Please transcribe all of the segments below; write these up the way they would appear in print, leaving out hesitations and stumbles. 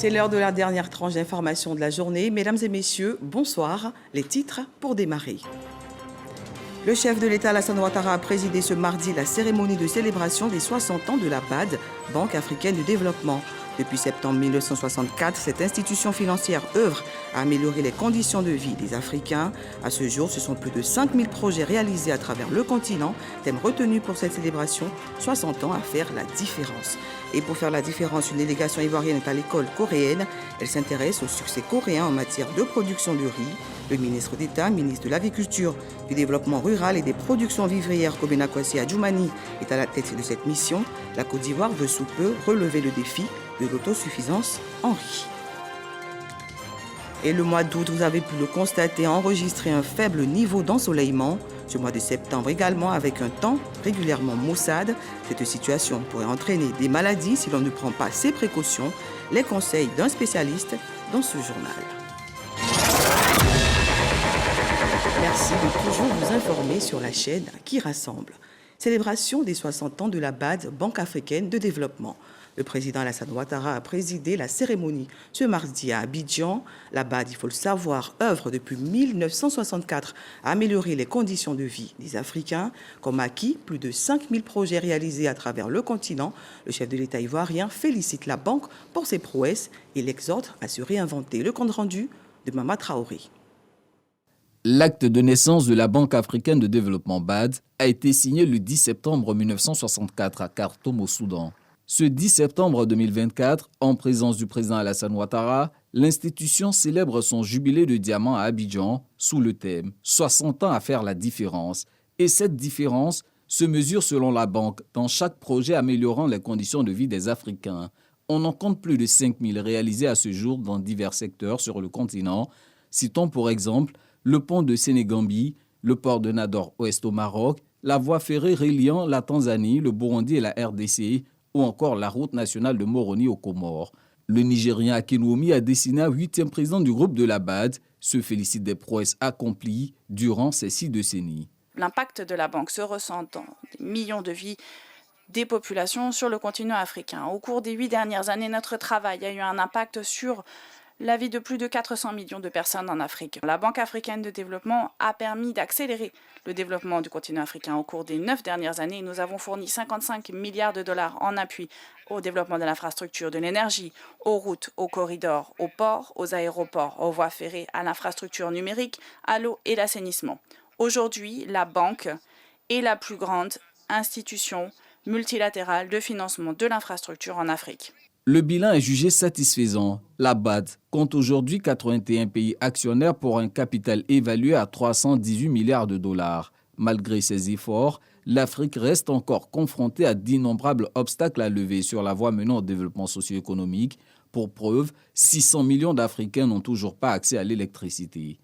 C'est l'heure de la dernière tranche d'information de la journée. Mesdames et messieurs, bonsoir. Les titres pour démarrer. Le chef de l'État, Alassane Ouattara, a présidé ce mardi la cérémonie de célébration des 60 ans de la BAD, Banque africaine de développement. Depuis septembre 1964, cette institution financière œuvre à améliorer les conditions de vie des Africains. À ce jour, ce sont plus de 5000 projets réalisés à travers le continent. Thème retenu pour cette célébration, 60 ans à faire la différence. Et pour faire la différence, une délégation ivoirienne est à l'école coréenne. Elle s'intéresse au succès coréen en matière de production de riz. Le ministre d'État, ministre de l'Agriculture, du Développement rural et des productions vivrières, Kobena Kwasi Adjoumani, est à la tête de cette mission. La Côte d'Ivoire veut sous peu relever le défi de l'autosuffisance en riz. Et le mois d'août, vous avez pu le constater, a enregistré un faible niveau d'ensoleillement. Ce mois de septembre également, avec un temps régulièrement maussade. Cette situation pourrait entraîner des maladies si l'on ne prend pas ses précautions. Les conseils d'un spécialiste dans ce journal. Merci de toujours vous informer sur la chaîne qui rassemble. Célébration des 60 ans de la BAD, Banque africaine de développement. Le président Alassane Ouattara a présidé la cérémonie ce mardi à Abidjan. La BAD, il faut le savoir, œuvre depuis 1964 à améliorer les conditions de vie des Africains. Comme acquis, plus de 5000 projets réalisés à travers le continent. Le chef de l'État ivoirien félicite la banque pour ses prouesses et l'exhorte à se réinventer. Le compte rendu de Mama Traoré. L'acte de naissance de la Banque africaine de développement BAD a été signé le 10 septembre 1964 à Khartoum au Soudan. Ce 10 septembre 2024, en présence du président Alassane Ouattara, l'institution célèbre son jubilé de diamant à Abidjan sous le thème « 60 ans à faire la différence ». Et cette différence se mesure selon la banque dans chaque projet améliorant les conditions de vie des Africains. On en compte plus de 5000 réalisés à ce jour dans divers secteurs sur le continent. Citons pour exemple le pont de Sénégambie, le port de Nador Ouest au Maroc, la voie ferrée reliant la Tanzanie, le Burundi et la RDC, ou encore la route nationale de Moroni aux Comores. Le Nigérien Akinwumi, Adesina, 8e président du groupe de la BAD, se félicite des prouesses accomplies durant ces 6 décennies. L'impact de la banque se ressent dans des millions de vies des populations sur le continent africain. Au cours des 8 dernières années, notre travail a eu un impact sur la vie de plus de 400 millions de personnes en Afrique. La Banque africaine de développement a permis d'accélérer le développement du continent africain. Au cours des 9 dernières années, nous avons fourni 55 milliards de dollars en appui au développement de l'infrastructure, de l'énergie, aux routes, aux corridors, aux ports, aux aéroports, aux voies ferrées, à l'infrastructure numérique, à l'eau et l'assainissement. Aujourd'hui, la banque est la plus grande institution multilatérale de financement de l'infrastructure en Afrique. Le bilan est jugé satisfaisant. La BAD compte aujourd'hui 81 pays actionnaires pour un capital évalué à 318 milliards de dollars. Malgré ces efforts, l'Afrique reste encore confrontée à d'innombrables obstacles à lever sur la voie menant au développement socio-économique. Pour preuve, 600 millions d'Africains n'ont toujours pas accès à l'électricité.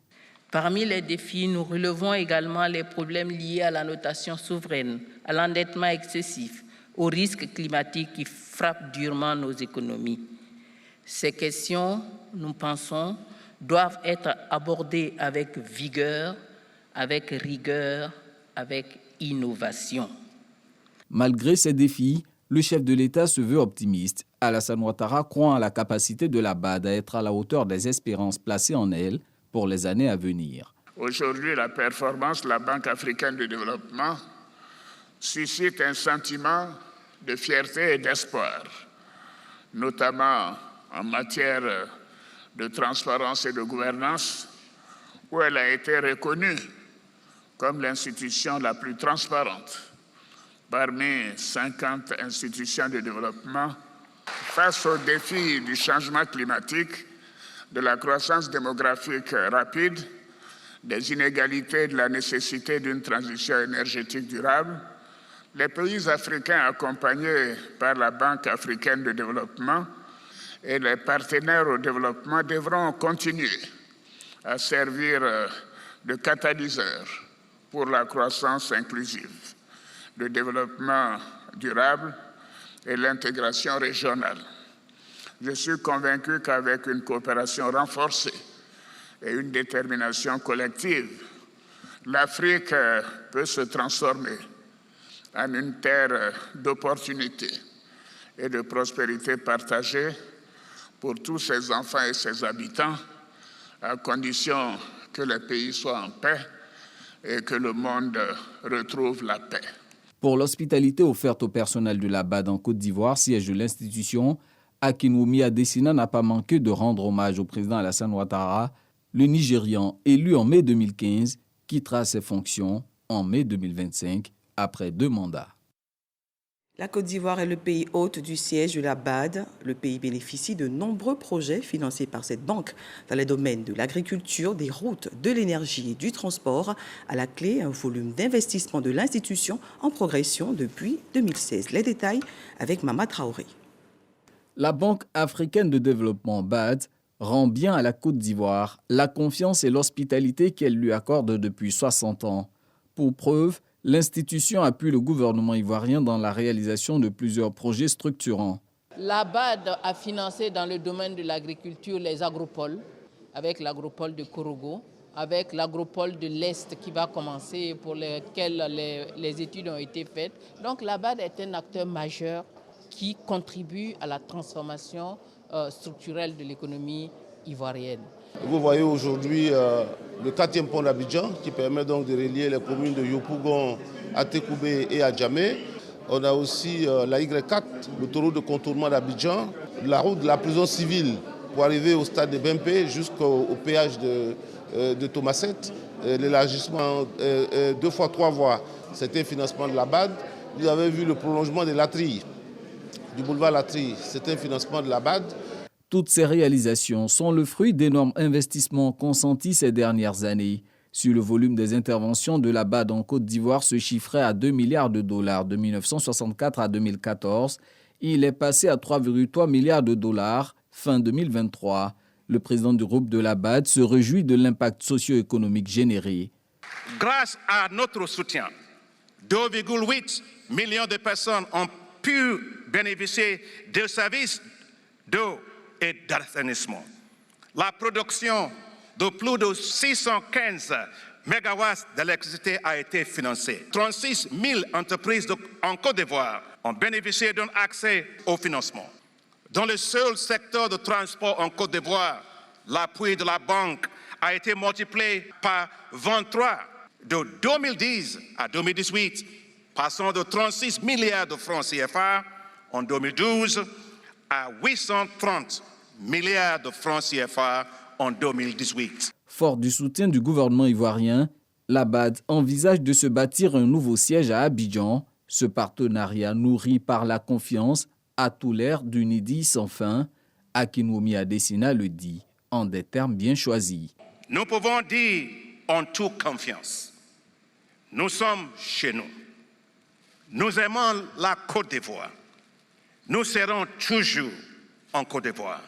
Parmi les défis, nous relevons également les problèmes liés à la notation souveraine, à l'endettement excessif, aux risques climatiques qui frappent durement nos économies. Ces questions, nous pensons, doivent être abordées avec vigueur, avec rigueur, avec innovation. Malgré ces défis, le chef de l'État se veut optimiste. Alassane Ouattara croit en la capacité de la BAD à être à la hauteur des espérances placées en elle pour les années à venir. Aujourd'hui, la performance de la Banque africaine de développement suscite un sentiment de fierté et d'espoir, notamment en matière de transparence et de gouvernance, où elle a été reconnue comme l'institution la plus transparente parmi 50 institutions de développement face aux défis du changement climatique, de la croissance démographique rapide, des inégalités et de la nécessité d'une transition énergétique durable. Les pays africains accompagnés par la Banque africaine de développement et les partenaires au développement devront continuer à servir de catalyseur pour la croissance inclusive, le développement durable et l'intégration régionale. Je suis convaincu qu'avec une coopération renforcée et une détermination collective, l'Afrique peut se transformer en une terre d'opportunités et de prospérité partagée pour tous ses enfants et ses habitants, à condition que le pays soit en paix et que le monde retrouve la paix. Pour l'hospitalité offerte au personnel de la BAD en Côte d'Ivoire, siège de l'institution, Akinwumi Adesina n'a pas manqué de rendre hommage au président Alassane Ouattara, le Nigérian élu en mai 2015, quittera ses fonctions en mai 2025 après 2 mandats. La Côte d'Ivoire est le pays hôte du siège de la BAD. Le pays bénéficie de nombreux projets financés par cette banque dans les domaines de l'agriculture, des routes, de l'énergie et du transport. À la clé, un volume d'investissement de l'institution en progression depuis 2016. Les détails avec Mama Traoré. La Banque africaine de développement BAD rend bien à la Côte d'Ivoire la confiance et l'hospitalité qu'elle lui accorde depuis 60 ans. Pour preuve, l'institution appuie le gouvernement ivoirien dans la réalisation de plusieurs projets structurants. La BAD a financé dans le domaine de l'agriculture les agropoles, avec l'agropole de Korogo, avec l'agropole de l'Est qui va commencer, pour lesquels les études ont été faites. Donc la BAD est un acteur majeur qui contribue à la transformation structurelle de l'économie ivoirienne. Vous voyez aujourd'hui le 4e pont d'Abidjan qui permet donc de relier les communes de Yopougon, Atekoubé et Adjamé. On a aussi la Y4, l'autoroute de contournement d'Abidjan, la route de la prison civile pour arriver au stade de Bempé jusqu'au péage de Thomaset. L'élargissement 2 fois 3 voies, c'était un financement de la BAD. Vous avez vu le prolongement de Latrie, du boulevard Latrie, c'était un financement de la BAD. Toutes ces réalisations sont le fruit d'énormes investissements consentis ces dernières années. Si le volume des interventions de la BAD en Côte d'Ivoire se chiffrait à 2 milliards de dollars de 1964 à 2014, il est passé à 3,3 milliards de dollars fin 2023. Le président du groupe de la BAD se réjouit de l'impact socio-économique généré. Grâce à notre soutien, 2,8 millions de personnes ont pu bénéficier de services d'eau et d'assainissement. La production de plus de 615 mégawatts d'électricité a été financée. 36 000 entreprises en Côte d'Ivoire ont bénéficié d'un accès au financement. Dans le seul secteur de transport en Côte d'Ivoire, l'appui de la banque a été multiplié par 23 de 2010 à 2018, passant de 36 milliards de francs CFA en 2012 à 830 milliards de francs CFA en 2018. Fort du soutien du gouvernement ivoirien, la BAD envisage de se bâtir un nouveau siège à Abidjan. Ce partenariat nourri par la confiance a tout l'air d'une idylle sans fin. Akinwumi Adesina le dit en des termes bien choisis. Nous pouvons dire en toute confiance, nous sommes chez nous. Nous aimons la Côte d'Ivoire. Nous serons toujours en Côte d'Ivoire.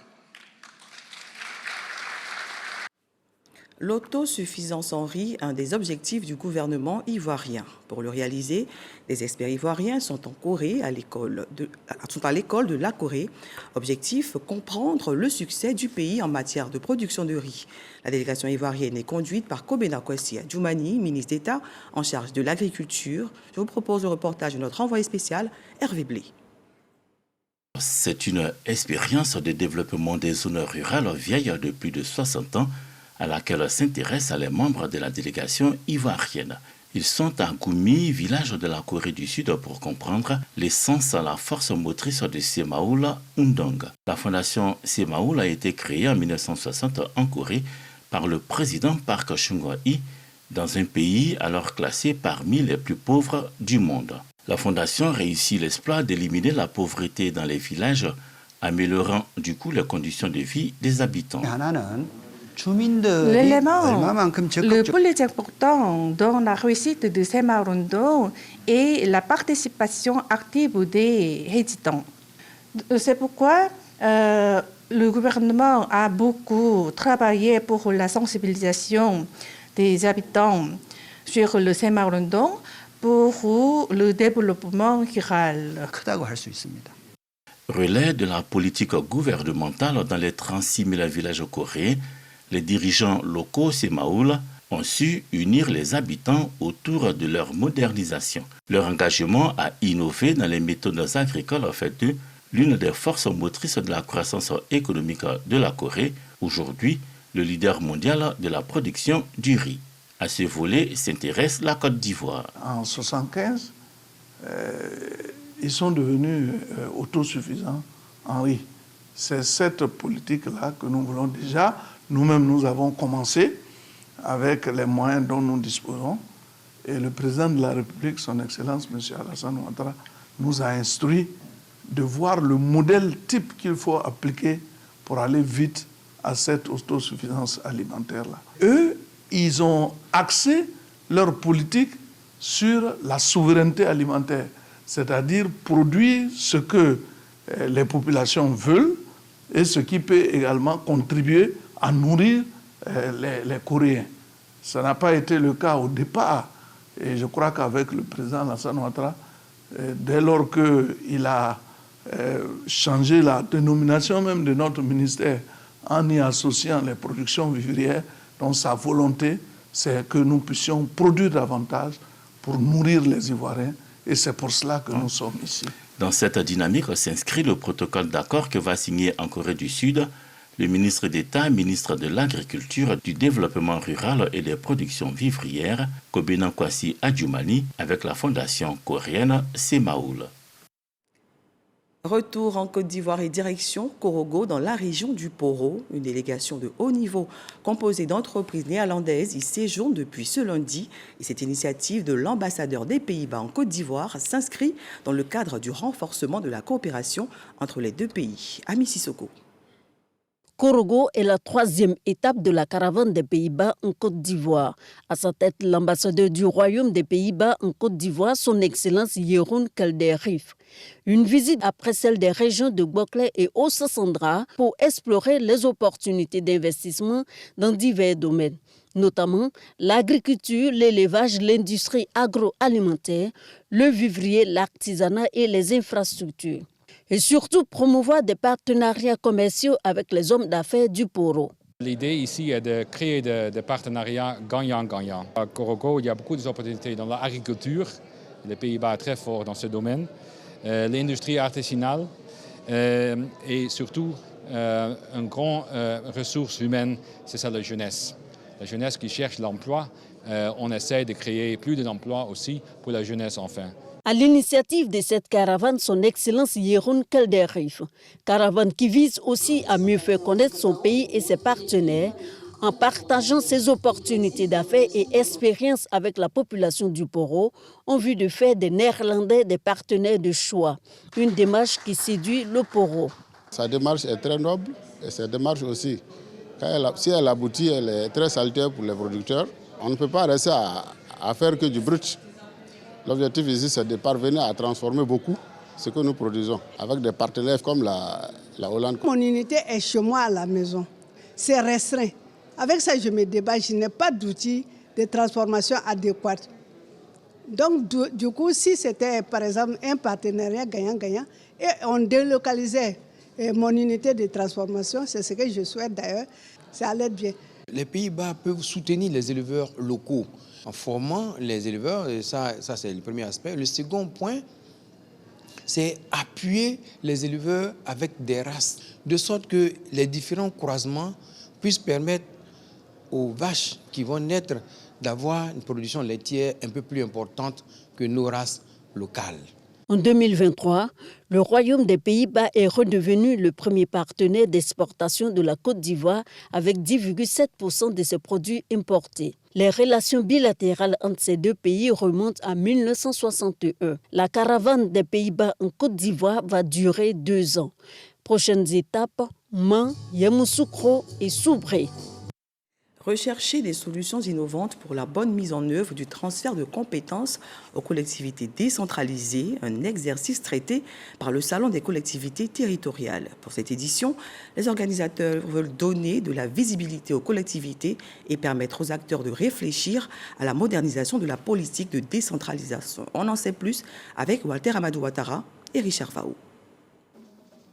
L'autosuffisance en riz, un des objectifs du gouvernement ivoirien. Pour le réaliser, des experts ivoiriens sont en Corée, à l'école de la Corée. Objectif, comprendre le succès du pays en matière de production de riz. La délégation ivoirienne est conduite par Kobena Kwesi Adjoumani, ministre d'État en charge de l'agriculture. Je vous propose le reportage de notre envoyé spécial, Hervé Blé. C'est une expérience de développement des zones rurales vieilles de plus de 60 ans à laquelle s'intéressent les membres de la délégation ivoirienne. Ils sont à Goumi, village de la Corée du Sud, pour comprendre l'essence à la force motrice de Semaul Undong. La fondation Semaul a été créée en 1960 en Corée par le président Park Chung-hee dans un pays alors classé parmi les plus pauvres du monde. La fondation réussit l'exploit d'éliminer la pauvreté dans les villages, améliorant du coup les conditions de vie des habitants. L'élément le plus important dans la réussite de Semaul Undong est la participation active des résidents. C'est pourquoi le gouvernement a beaucoup travaillé pour la sensibilisation des habitants sur le Semaul Undong pour le développement rural. Relais de la politique gouvernementale dans les 36 000 villages coréens, les dirigeants locaux Semaul ont su unir les habitants autour de leur modernisation. Leur engagement à innover dans les méthodes agricoles fait d'eux l'une des forces motrices de la croissance économique de la Corée, aujourd'hui le leader mondial de la production du riz. À ce volet s'intéresse la Côte d'Ivoire. En 1975, ils sont devenus autosuffisants en riz. C'est cette politique-là que nous voulons déjà. Nous-mêmes, nous avons commencé avec les moyens dont nous disposons. Et le président de la République, son Excellence, M. Alassane Ouattara, nous a instruit de voir le modèle type qu'il faut appliquer pour aller vite à cette autosuffisance alimentaire-là. Eux, ils ont axé leur politique sur la souveraineté alimentaire, c'est-à-dire produire ce que les populations veulent et ce qui peut également contribuer à nourrir les Coréens. Ça n'a pas été le cas au départ. Et je crois qu'avec le président Alassane Ouattara, dès lors qu'il a changé la dénomination même de notre ministère en y associant les productions vivrières, donc sa volonté, c'est que nous puissions produire davantage pour nourrir les Ivoiriens. Et c'est pour cela que nous sommes ici. Dans cette dynamique s'inscrit le protocole d'accord que va signer en Corée du Sud le ministre d'État, ministre de l'Agriculture, du Développement rural et des productions vivrières, Kobena Kwasi Adjumani, avec la fondation coréenne Semaoul. Retour en Côte d'Ivoire et direction Korogo dans la région du Poro. Une délégation de haut niveau composée d'entreprises néerlandaises y séjourne depuis ce lundi. Et cette initiative de l'ambassadeur des Pays-Bas en Côte d'Ivoire s'inscrit dans le cadre du renforcement de la coopération entre les deux pays. Ami Sissoko. Korogo est la troisième étape de la caravane des Pays-Bas en Côte d'Ivoire. À sa tête, l'ambassadeur du Royaume des Pays-Bas en Côte d'Ivoire, son Excellence Jeroen Kelderrief. Une visite après celle des régions de Bokle et Ossasandra pour explorer les opportunités d'investissement dans divers domaines, notamment l'agriculture, l'élevage, l'industrie agroalimentaire, le vivrier, l'artisanat et les infrastructures. Et surtout promouvoir des partenariats commerciaux avec les hommes d'affaires du Poro. L'idée ici est de créer des partenariats gagnant-gagnant. À Korogo, il y a beaucoup d'opportunités dans l'agriculture. Les Pays-Bas sont très forts dans ce domaine. L'industrie artisanale et surtout une grande ressource humaine, c'est ça la jeunesse. La jeunesse qui cherche l'emploi, on essaie de créer plus d'emplois aussi pour la jeunesse enfin. À l'initiative de cette caravane, son Excellence Jeroen Kelderrief, caravane qui vise aussi à mieux faire connaître son pays et ses partenaires en partageant ses opportunités d'affaires et expériences avec la population du Poro en vue de faire des Néerlandais des partenaires de choix, une démarche qui séduit le Poro. Sa démarche est très noble et cette démarche aussi, si elle aboutit, elle est très salutaire pour les producteurs. On ne peut pas rester à faire que du brut. L'objectif ici, c'est de parvenir à transformer beaucoup ce que nous produisons avec des partenaires comme la Hollande. Mon unité est chez moi à la maison. C'est restreint. Avec ça, je me débat. Je n'ai pas d'outils de transformation adéquats. Donc, du coup, si c'était, par exemple, un partenariat gagnant-gagnant, et on délocalisait mon unité de transformation, c'est ce que je souhaite d'ailleurs, ça allait bien. Les Pays-Bas peuvent soutenir les éleveurs locaux en formant les éleveurs, et ça c'est le premier aspect. Le second point, c'est appuyer les éleveurs avec des races, de sorte que les différents croisements puissent permettre aux vaches qui vont naître d'avoir une production laitière un peu plus importante que nos races locales. En 2023, le Royaume des Pays-Bas est redevenu le premier partenaire d'exportation de la Côte d'Ivoire avec 10,7% de ses produits importés. Les relations bilatérales entre ces deux pays remontent à 1961. La caravane des Pays-Bas en Côte d'Ivoire va durer 2 ans. Prochaines étapes, Man, Yamoussoukro et Soubré. Rechercher des solutions innovantes pour la bonne mise en œuvre du transfert de compétences aux collectivités décentralisées, un exercice traité par le Salon des collectivités territoriales. Pour cette édition, les organisateurs veulent donner de la visibilité aux collectivités et permettre aux acteurs de réfléchir à la modernisation de la politique de décentralisation. On en sait plus avec Walter Amadou Ouattara et Richard Faou.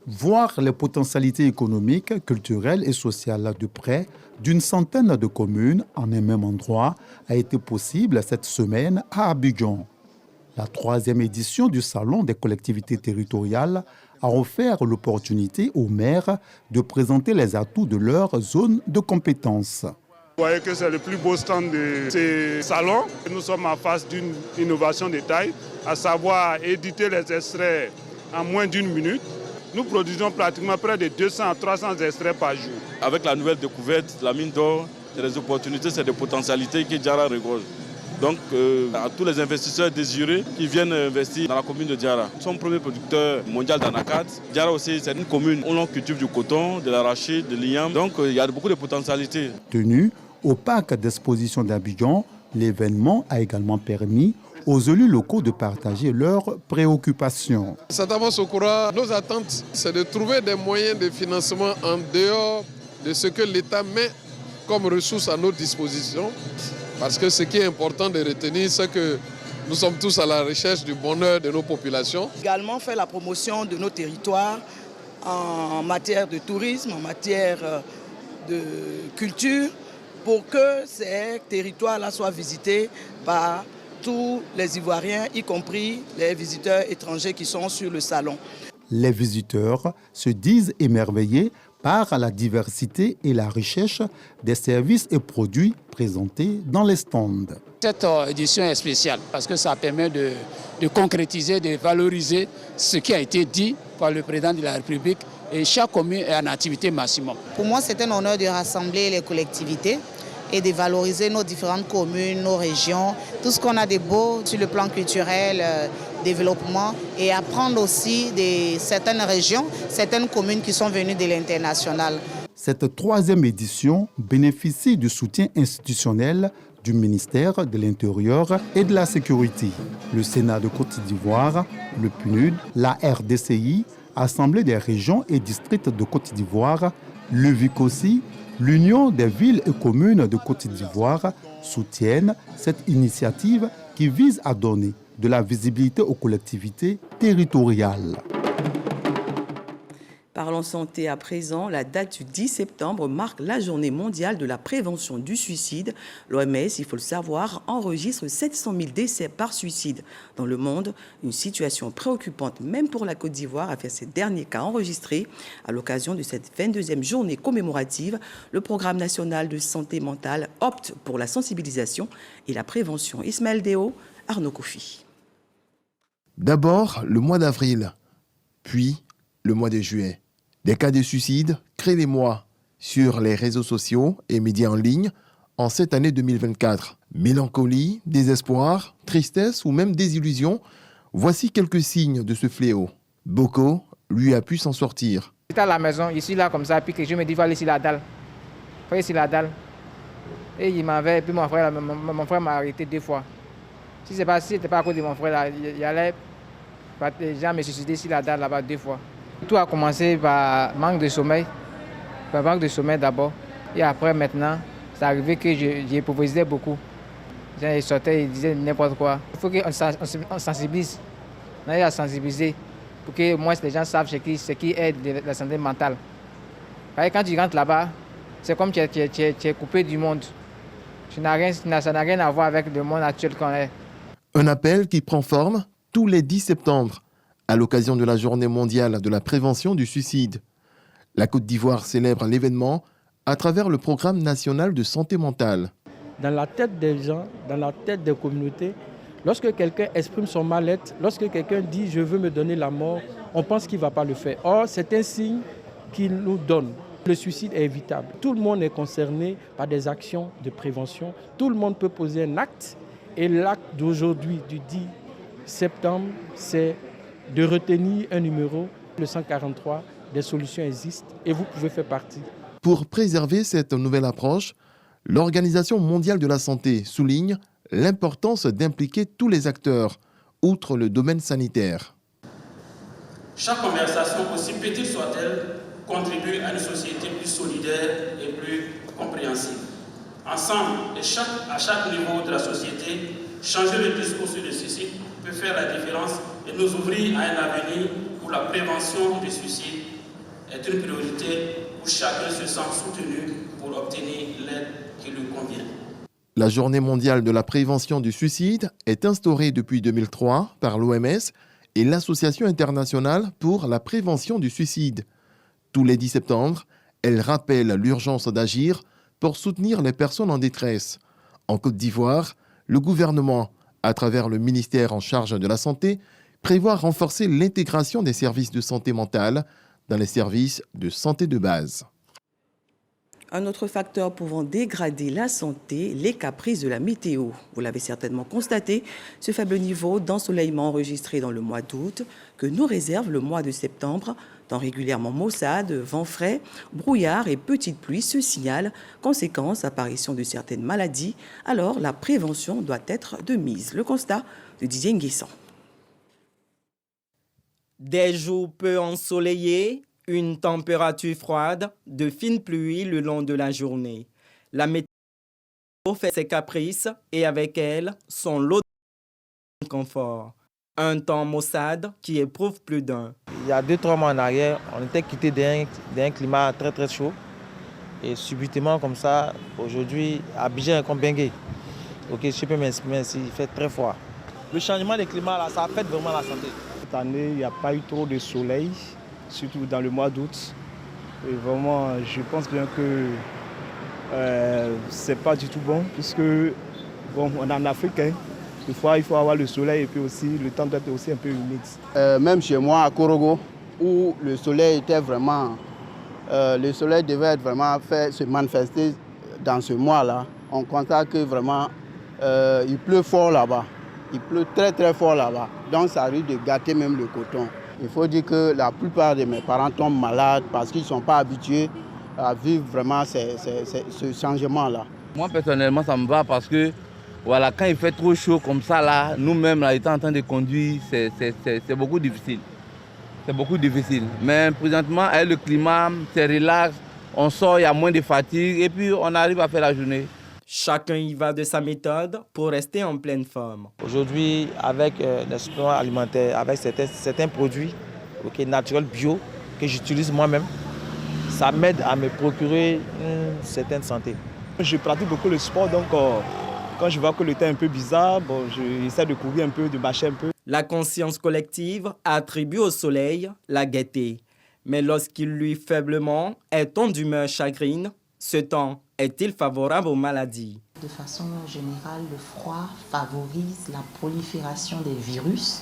Voir les potentialités économiques, culturelles et sociales de près d'une centaine de communes en un même endroit a été possible cette semaine à Abidjan. La 3e édition du Salon des collectivités territoriales a offert l'opportunité aux maires de présenter les atouts de leur zone de compétence. Vous voyez que c'est le plus beau stand de ce salon. Nous sommes en face d'une innovation de taille, à savoir éditer les extraits en moins d'1 minute. Nous produisons pratiquement près de 200 à 300 extraits par jour. Avec la nouvelle découverte, la mine d'or, c'est des opportunités, c'est des potentialités que Diarra regorge. Donc, à tous les investisseurs désirés qui viennent investir dans la commune de Diarra. Nous sommes le premier producteur mondial d'anacarde. Diarra aussi, c'est une commune où l'on cultive du coton, de l'arachide, de l'igname. Donc, il y a beaucoup de potentialités. Tenu au parc d'exposition d'Abidjan, l'événement a également permis aux élus locaux de partager leurs préoccupations. Sadamo Sokora, nos attentes, c'est de trouver des moyens de financement en dehors de ce que l'État met comme ressources à notre disposition. Parce que ce qui est important de retenir, c'est que nous sommes tous à la recherche du bonheur de nos populations. Également faire la promotion de nos territoires en matière de tourisme, en matière de culture, pour que ces territoires-là soient visités par tous les Ivoiriens, y compris les visiteurs étrangers qui sont sur le salon. Les visiteurs se disent émerveillés par la diversité et la richesse des services et produits présentés dans les stands. Cette édition est spéciale parce que ça permet de concrétiser, de valoriser ce qui a été dit par le président de la République et chaque commune est en activité maximum. Pour moi, c'est un honneur de rassembler les collectivités et de valoriser nos différentes communes, nos régions, tout ce qu'on a de beau sur le plan culturel, développement, et apprendre aussi de certaines régions, certaines communes qui sont venues de l'international. Cette 3e édition bénéficie du soutien institutionnel du ministère de l'Intérieur et de la Sécurité, le Sénat de Côte d'Ivoire, le PNUD, la RDCI, Assemblée des régions et districts de Côte d'Ivoire, le VICOSI, l'Union des villes et communes de Côte d'Ivoire soutiennent cette initiative qui vise à donner de la visibilité aux collectivités territoriales. Parlons santé à présent. La date du 10 septembre marque la journée mondiale de la prévention du suicide. L'OMS, il faut le savoir, enregistre 700 000 décès par suicide dans le monde. Une situation préoccupante même pour la Côte d'Ivoire afin ces derniers cas enregistrés. À l'occasion de cette 22e journée commémorative, le Programme national de santé mentale opte pour la sensibilisation et la prévention. Ismaël Déo, Arnaud Kofi. D'abord, le mois d'avril, puis le mois de juillet. Des cas de suicide créent les mois sur les réseaux sociaux et médias en ligne en cette année 2024. Mélancolie, désespoir, tristesse ou même désillusion, voici quelques signes de ce fléau. Boko, lui, a pu s'en sortir. J'étais à la maison, ici là comme ça, puis que je me dis, il faut aller sur la dalle. Il faut aller sur la dalle. Et il m'avait, puis mon frère m'a arrêté 2 fois. Si c'était pas à cause de mon frère là, il allait déjà me suicider sur la dalle là-bas 2 fois. Tout a commencé par manque de sommeil. Par manque de sommeil d'abord. Et après, maintenant, c'est arrivé que j'improvisais beaucoup. Je sortais et disais n'importe quoi. Il faut qu'on sensibilise. On a à sensibiliser pour que moi, les gens savent ce qui est de la santé mentale. Quand tu rentres là-bas, c'est comme tu es coupé du monde. Ça n'a rien à voir avec le monde actuel qu'on est. Un appel qui prend forme tous les 10 septembre. À l'occasion de la journée mondiale de la prévention du suicide. La Côte d'Ivoire célèbre l'événement à travers le programme national de santé mentale. Dans la tête des gens, dans la tête des communautés, lorsque quelqu'un exprime son mal-être, lorsque quelqu'un dit « je veux me donner la mort », on pense qu'il ne va pas le faire. Or, c'est un signe qu'il nous donne. Le suicide est évitable. Tout le monde est concerné par des actions de prévention. Tout le monde peut poser un acte. Et l'acte d'aujourd'hui, du 10 septembre, c'est de retenir un numéro, le 143, des solutions existent et vous pouvez faire partie. Pour préserver cette nouvelle approche, l'Organisation mondiale de la santé souligne l'importance d'impliquer tous les acteurs, outre le domaine sanitaire. Chaque conversation, aussi petite soit-elle, contribue à une société plus solidaire et plus compréhensive. Ensemble, à chaque niveau de la société, changer le discours sur le suicide peut faire la différence et nous ouvrir à un avenir où la prévention du suicide est une priorité, où chacun se sent soutenu pour obtenir l'aide qui lui convient. La Journée mondiale de la prévention du suicide est instaurée depuis 2003 par l'OMS et l'Association internationale pour la prévention du suicide. Tous les 10 septembre, elle rappelle l'urgence d'agir pour soutenir les personnes en détresse. En Côte d'Ivoire, le gouvernement, à travers le ministère en charge de la santé, prévoit renforcer l'intégration des services de santé mentale dans les services de santé de base. Un autre facteur pouvant dégrader la santé, les caprices de la météo. Vous l'avez certainement constaté, ce faible niveau d'ensoleillement enregistré dans le mois d'août que nous réserve le mois de septembre, temps régulièrement maussade, vent frais, brouillard et petites pluies se signalent, conséquence, apparition de certaines maladies. Alors la prévention doit être de mise. Le constat de Didier Nguessan. Des jours peu ensoleillés, une température froide, de fines pluies le long de la journée. La météo fait ses caprices et avec elle, son lot de confort. Un temps maussade qui éprouve plus d'un. Il y a 2-3 mois en arrière, on était quitté d'un climat très très chaud. Et subitement comme ça, aujourd'hui, Abidjan est comme Bengué. Ok, je peux m'exprimer ainsi, il fait très froid. Le changement de climat, là, ça affecte vraiment la santé. Cette année, il n'y a pas eu trop de soleil, surtout dans le mois d'août. Et vraiment, je pense bien que c'est pas du tout bon, puisque bon, on est en Afrique, hein. Des fois, il faut avoir le soleil et puis aussi le temps doit être aussi un peu humide. Même chez moi à Korogo, où le soleil était vraiment, le soleil devait vraiment se manifester dans ce mois-là. On constate que vraiment, il pleut fort là-bas. Il pleut très très fort là-bas. Donc ça risque de gâter même le coton. Il faut dire que la plupart de mes parents tombent malades parce qu'ils ne sont pas habitués à vivre vraiment ce changement-là. Moi personnellement ça me va parce que voilà, quand il fait trop chaud comme ça, là, nous-mêmes là, étant en train de conduire, c'est beaucoup difficile. C'est beaucoup difficile. Mais présentement, avec le climat, c'est relax, on sort, il y a moins de fatigue et puis on arrive à faire la journée. Chacun y va de sa méthode pour rester en pleine forme. Aujourd'hui, avec les suppléments alimentaires, avec certains produits naturels bio que j'utilise moi-même, ça m'aide à me procurer une certaine santé. Je pratique beaucoup le sport, donc quand je vois que le temps est un peu bizarre, bon, j'essaie de courir un peu, de marcher un peu. La conscience collective attribue au soleil la gaieté. Mais lorsqu'il luit faiblement, est-on d'humeur chagrine, ce temps est-il favorable aux maladies? De façon générale, le froid favorise la prolifération des virus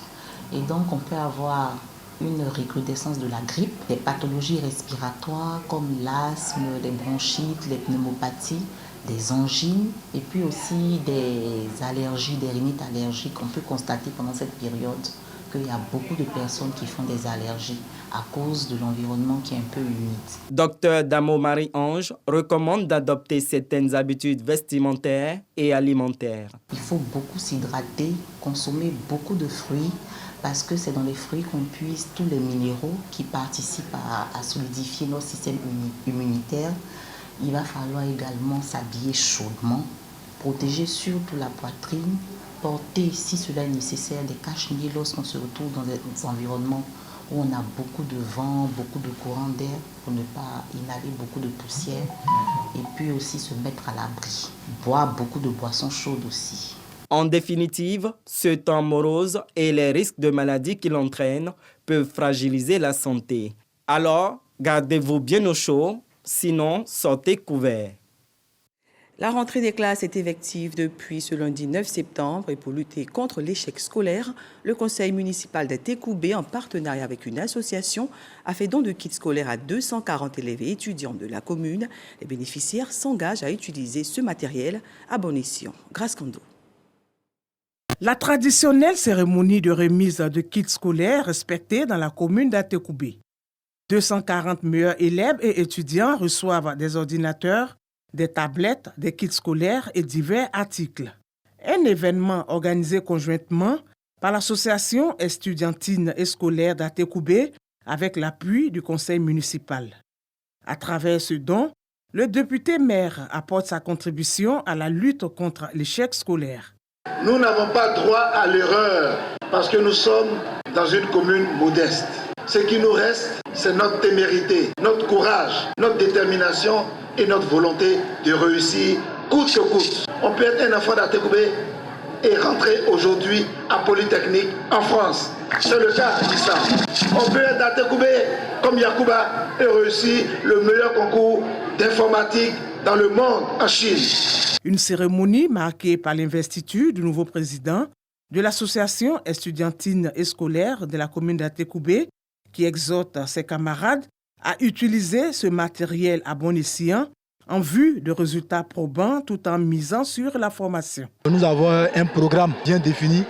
et donc on peut avoir une recrudescence de la grippe, des pathologies respiratoires comme l'asthme, les bronchites, les pneumopathies, des angines et puis aussi des allergies, des rhinites allergiques. On peut constater pendant cette période qu'il y a beaucoup de personnes qui font des allergies à cause de l'environnement qui est un peu humide. Docteur Damo Marie-Ange recommande d'adopter certaines habitudes vestimentaires et alimentaires. Il faut beaucoup s'hydrater, consommer beaucoup de fruits parce que c'est dans les fruits qu'on puise tous les minéraux qui participent à solidifier notre système immunitaire. Il va falloir également s'habiller chaudement, protéger surtout la poitrine, porter, si cela est nécessaire, des cache-nez lorsqu'on se retrouve dans des environnements où on a beaucoup de vent, beaucoup de courant d'air, pour ne pas inhaler beaucoup de poussière, et puis aussi se mettre à l'abri. Boire beaucoup de boissons chaudes aussi. En définitive, ce temps morose et les risques de maladies qu'il entraîne peuvent fragiliser la santé. Alors, gardez-vous bien au chaud, sinon sortez couverts. La rentrée des classes est effective depuis ce lundi 9 septembre et pour lutter contre l'échec scolaire, le conseil municipal d'Atekoubé, en partenariat avec une association, a fait don de kits scolaires à 240 élèves et étudiants de la commune. Les bénéficiaires s'engagent à utiliser ce matériel à bon escient. Grâce Kando. La traditionnelle cérémonie de remise de kits scolaires respectée dans la commune d'Atekoubé. 240 meilleurs élèves et étudiants reçoivent des ordinateurs, des tablettes, des kits scolaires et divers articles. Un événement organisé conjointement par l'association estudiantine et scolaire d'Atekoubé avec l'appui du conseil municipal. À travers ce don, le député maire apporte sa contribution à la lutte contre l'échec scolaire. Nous n'avons pas droit à l'erreur parce que nous sommes dans une commune modeste. Ce qui nous reste, c'est notre témérité, notre courage, notre détermination et notre volonté de réussir coûte que coûte. On peut être un enfant d'Atekoubé et rentrer aujourd'hui à Polytechnique en France. C'est le cas d'Issa. On peut être d'Atekoubé comme Yacouba et réussir le meilleur concours d'informatique dans le monde en Chine. Une cérémonie marquée par l'investiture du nouveau président de l'association estudiantine et scolaire de la commune d'Atekoubé qui exhorte ses camarades à utiliser ce matériel à bon escient en vue de résultats probants tout en misant sur la formation. Nous avons un programme bien défini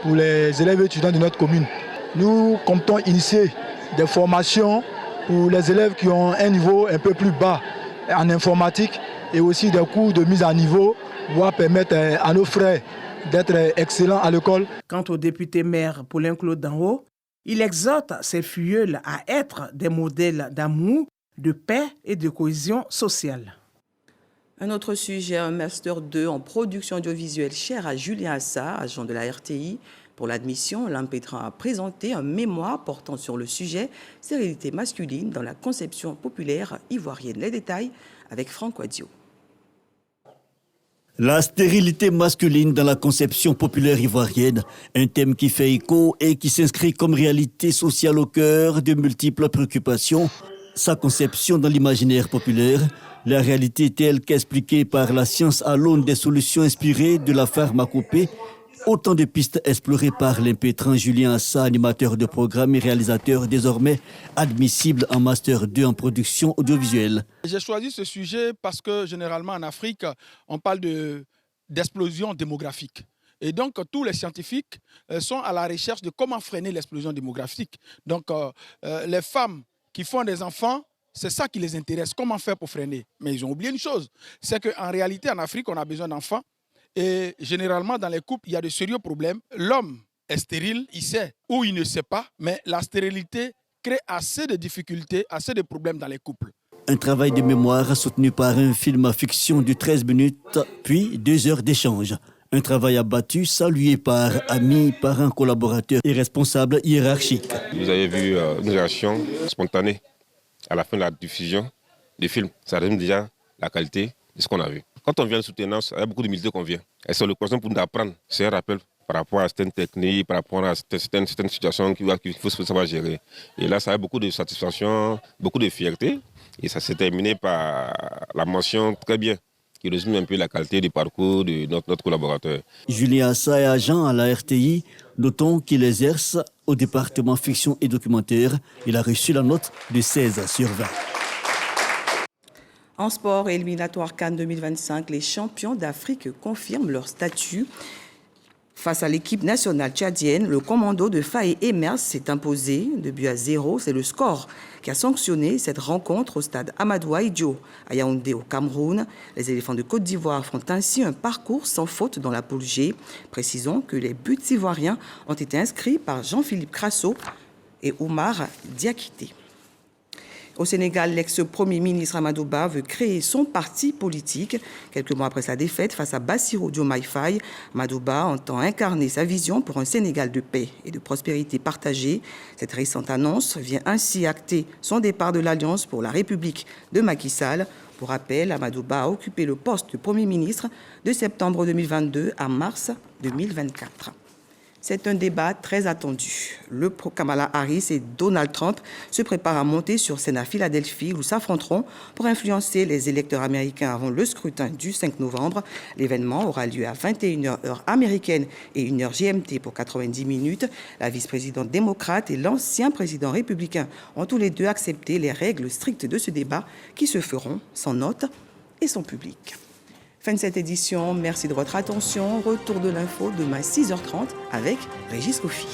pour les élèves étudiants de notre commune. Nous comptons initier des formations pour les élèves qui ont un niveau un peu plus bas en informatique et aussi des cours de mise à niveau pour permettre à nos frères d'être excellents à l'école. Quant au député maire Paulin-Claude Danho, il exhorte ses filleuls à être des modèles d'amour, de paix et de cohésion sociale. Un autre sujet, un Master 2 en production audiovisuelle cher à Julien Assa, agent de la RTI. Pour l'admission, l'Impétran a présenté un mémoire portant sur le sujet « Stérilité masculine dans la conception populaire ivoirienne ». Les détails avec Franck Wadio. La stérilité masculine dans la conception populaire ivoirienne, un thème qui fait écho et qui s'inscrit comme réalité sociale au cœur de multiples préoccupations. Sa conception dans l'imaginaire populaire, la réalité telle qu'expliquée par la science à l'aune des solutions inspirées de la pharmacopée, autant de pistes explorées par l'impétrant Julien Assa, animateur de programme et réalisateur désormais admissible en Master 2 en production audiovisuelle. J'ai choisi ce sujet parce que généralement en Afrique, on parle d'explosion démographique. Et donc, tous les scientifiques sont à la recherche de comment freiner l'explosion démographique. Donc, les femmes qui font des enfants, c'est ça qui les intéresse, comment faire pour freiner. Mais ils ont oublié une chose, c'est qu'en réalité, en Afrique, on a besoin d'enfants. Et généralement, dans les couples, il y a de sérieux problèmes. L'homme est stérile, il sait ou il ne sait pas, mais la stérilité crée assez de difficultés, assez de problèmes dans les couples. Un travail de mémoire soutenu par un film à fiction de 13 minutes, puis 2 heures d'échange. Un travail abattu, salué par amis, parents, collaborateurs et responsables hiérarchiques. Vous avez vu une réaction spontanée à la fin de la diffusion du film. Ça résume déjà la qualité de ce qu'on a vu. Quand on vient de soutenance, il y a beaucoup d'humilité qu'on vient. Et c'est l'occasion pour nous d'apprendre. C'est un rappel par rapport à certaines techniques, par rapport à certaines situations qu'il faut savoir gérer. Et là, ça a beaucoup de satisfaction, beaucoup de fierté. Et ça s'est terminé par la mention très bien, qui résume un peu la qualité du parcours de notre collaborateur. Julien Assa est agent à la RTI. Notons qu'il exerce au département fiction et documentaire. Il a reçu la note de 16 sur 20. En sport et éliminatoire Cannes 2025, les champions d'Afrique confirment leur statut. Face à l'équipe nationale tchadienne, le commando de Faye Emers s'est imposé 2-0. C'est le score qui a sanctionné cette rencontre au stade Amadou Ahidjo à Yaoundé au Cameroun. Les éléphants de Côte d'Ivoire font ainsi un parcours sans faute dans la poule G. Précisons que les buts ivoiriens ont été inscrits par Jean-Philippe Crasso et Oumar Diakité. Au Sénégal, l'ex-premier ministre Amadou Ba veut créer son parti politique. Quelques mois après sa défaite face à Bassirou Diomaye Faye, Amadou Ba entend incarner sa vision pour un Sénégal de paix et de prospérité partagée. Cette récente annonce vient ainsi acter son départ de l'Alliance pour la République de Macky Sall. Pour rappel, Amadou Ba a occupé le poste de Premier ministre de septembre 2022 à mars 2024. C'est un débat très attendu. Kamala Harris et Donald Trump se préparent à monter sur scène à Philadelphie où s'affronteront pour influencer les électeurs américains avant le scrutin du 5 novembre. L'événement aura lieu à 21h heure américaine et 1h GMT pour 90 minutes. La vice-présidente démocrate et l'ancien président républicain ont tous les deux accepté les règles strictes de ce débat qui se feront sans notes et sans public. Fin de cette édition, merci de votre attention. Retour de l'info demain 6h30 avec Régis Kofi.